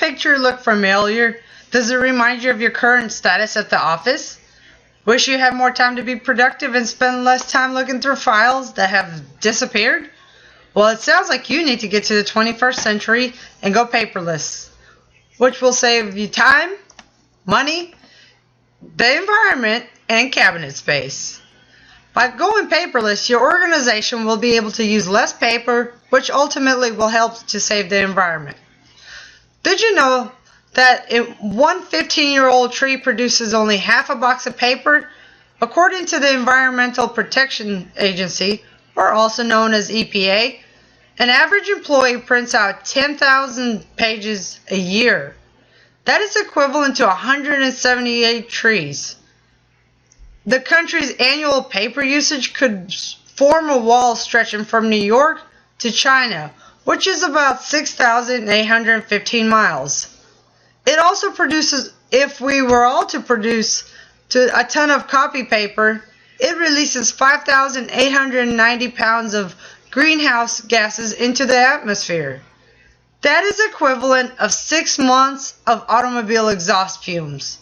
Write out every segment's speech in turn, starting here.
picture look familiar? Does it remind you of your current status at the office? Wish you had more time to be productive and spend less time looking through files that have disappeared? Well, it sounds like you need to get to the 21st century and go paperless, which will save you time, money, the environment, and cabinet space. By going paperless, your organization will be able to use less paper, which ultimately will help to save the environment. Did you know that one 15-year-old tree produces only half a box of paper? According to the Environmental Protection Agency, or also known as EPA, an average employee prints out 10,000 pages a year. That is equivalent to 178 trees. The country's annual paper usage could form a wall stretching from New York to China, which is about 6,815 miles. It also produces, if we were all to produce a ton of copy paper, it releases 5,890 pounds of greenhouse gases into the atmosphere. That is equivalent of 6 months of automobile exhaust fumes.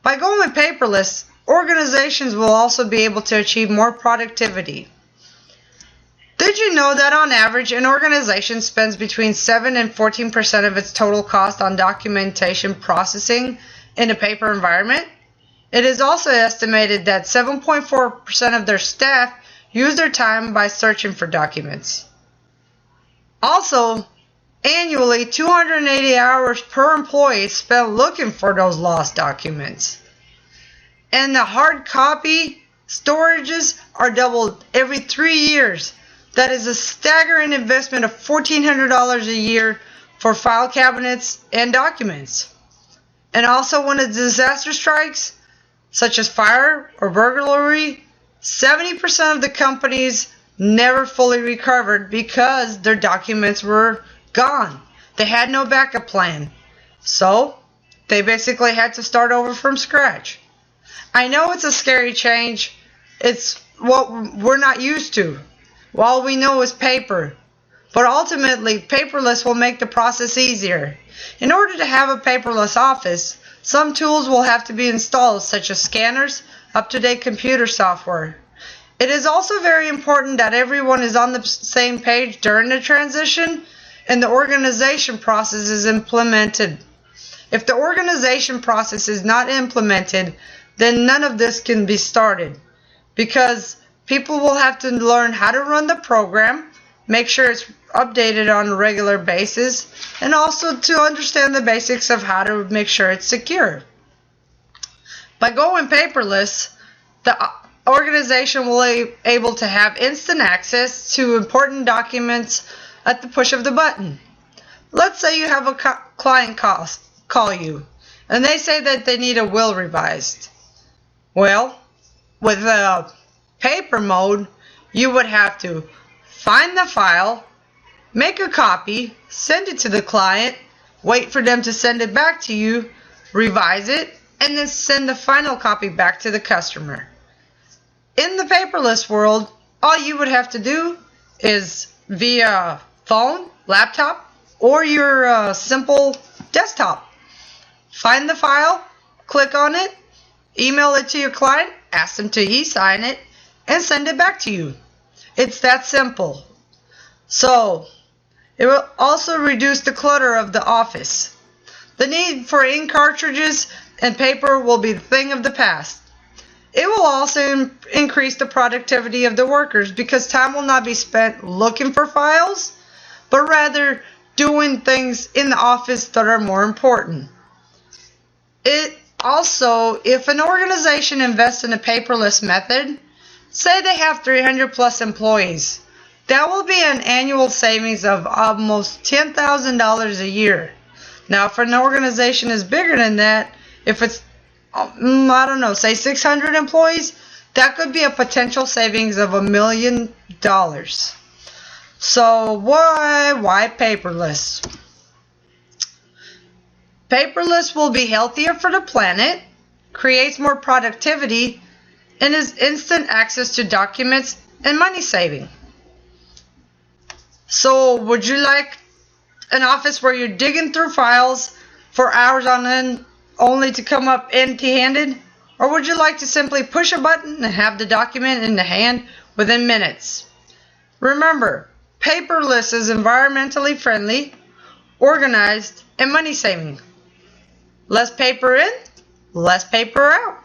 By going paperless, organizations will also be able to achieve more productivity. Did you know that on average, an organization spends between 7 and 14% of its total cost on documentation processing in a paper environment? It is also estimated that 7.4% of their staff use their time by searching for documents. Also, annually, 280 hours per employee is spent looking for those lost documents. And the hard copy storages are doubled every 3 years. That is a staggering investment of $1,400 a year for file cabinets and documents. And also when a disaster strikes, such as fire or burglary, 70% of the companies never fully recovered because their documents were gone. They had no backup plan. So they basically had to start over from scratch. I know it's a scary change. It's what we're not used to. All we know is paper. But ultimately, paperless will make the process easier. In order to have a paperless office, some tools will have to be installed, such as scanners, up-to-date computer software. It is also very important that everyone is on the same page during the transition and the organization process is implemented. If the organization process is not implemented, then none of this can be started, because people will have to learn how to run the program, make sure it's updated on a regular basis, and also to understand the basics of how to make sure it's secure. By going paperless, the organization will be able to have instant access to important documents at the push of the button. Let's say you have a client call you, and they say that they need a will revised. Well, with paper mode, you would have to find the file, make a copy, send it to the client, wait for them to send it back to you, revise it, and then send the final copy back to the customer. In the paperless world, all you would have to do is via phone, laptop, or your simple desktop. Find the file, click on it, email it to your client, ask them to e-sign it, and send it back to you. It's that simple. So, it will also reduce the clutter of the office. The need for ink cartridges and paper will be the thing of the past. It will also increase the productivity of the workers, because time will not be spent looking for files, but rather doing things in the office that are more important. Also, if an organization invests in a paperless method, say they have 300 plus employees, that will be an annual savings of almost $10,000 a year. Now, if an organization is bigger than that, if it's, I don't know, say 600 employees, that could be a potential savings of $1 million. So why paperless? Paperless will be healthier for the planet, creates more productivity, and is instant access to documents and money saving. So would you like an office where you're digging through files for hours on end only to come up empty-handed? Or would you like to simply push a button and have the document in the hand within minutes? Remember, paperless is environmentally friendly, organized, and money-saving. Less paper in, less paper out.